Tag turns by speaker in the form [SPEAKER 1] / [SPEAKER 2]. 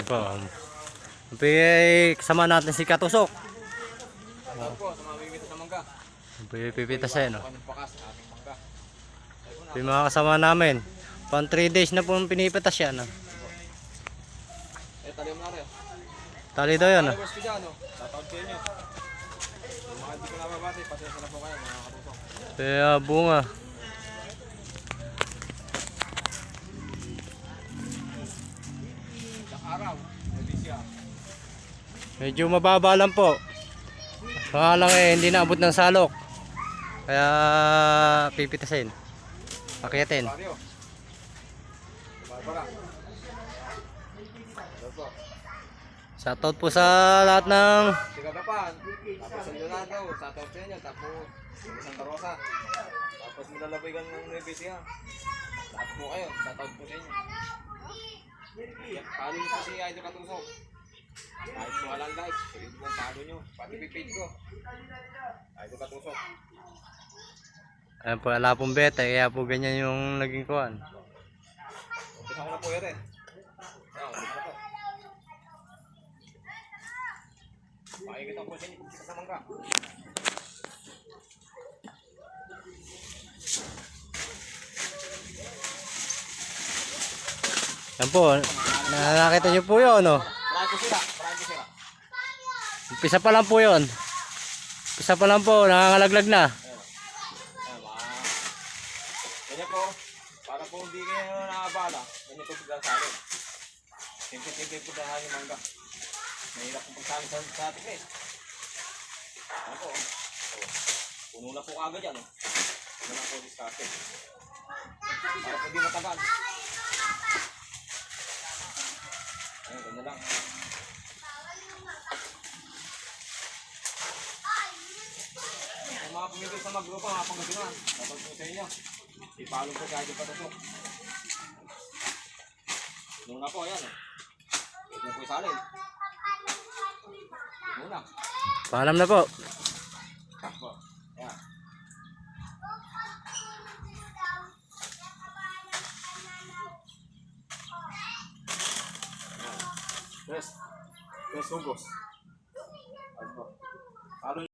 [SPEAKER 1] po. Kasama natin si Katusok.
[SPEAKER 2] Shoutout po sa mga bibita ng mangga.
[SPEAKER 1] Pipitas siya, no?
[SPEAKER 2] Pakas aming mangga.
[SPEAKER 1] Yung mga kasama namin. Pang 3 days na po pinipitas siya, no?
[SPEAKER 2] Talim na rin.
[SPEAKER 1] Tali daw yan, no?
[SPEAKER 2] Followers ko dyan, no? Shoutout sa inyo. Yung mga hindi ko nababati, pasensya na po kayo mga katusok.
[SPEAKER 1] Kaya bunga.
[SPEAKER 2] Ilang araw, Alicia.
[SPEAKER 1] Medyo mababa lang po. Kaya lang hindi naabot ng salok. Kaya pipitasin. Akyatin.
[SPEAKER 2] Mario. Barbara. Shoutout po.
[SPEAKER 1] Shoutout po sa lahat ng
[SPEAKER 2] Si Kagapan. Tapos sa Leonardo, shoutout sa inyo. Tapos sa Santa Rosa. Tapos nilalabigan ng Nevesia. Lahat po kayo, shoutout po sa inyo. Paano nyo po si Idol Katusok? Kahit po walang like, sige po paano nyo. Pati pipage ko. Idol Katusok.
[SPEAKER 1] ayan po, wala pong beta. Kaya po ganyan yung naging kuhan.
[SPEAKER 2] Umpisa ko na po yun eh. Ayan, umpisa na po. Makikita po sa inyo kung sa mangga.
[SPEAKER 1] Ayan po, nakakita nyo po yun, no?
[SPEAKER 2] Marami ko sila, marami ko sila.
[SPEAKER 1] Umpisa pa lang po yun. Umpisa pa lang po, nangangalaglag na.
[SPEAKER 2] Ayan, ganyan po, para po hindi kayo nakabala, ganyan po sila sa akin. Simple-simple po dahil yung mangga. Mahirap po pagsamin sa atin eh. Ano po, puno na po agad yan. Ano na po diskarte. Para po di matagal. Ayan, ganyan lang. Ang mga pumigil sa magrupa, mga pangasinan, dapat po sa inyo. Ipalong po kahit yung patusok. Puno na po, ayan. Huwag na po isalin. Puno na.
[SPEAKER 1] Paalam na po.
[SPEAKER 2] Takbo. Ayan. Yes. Yes, hugos. Takbo.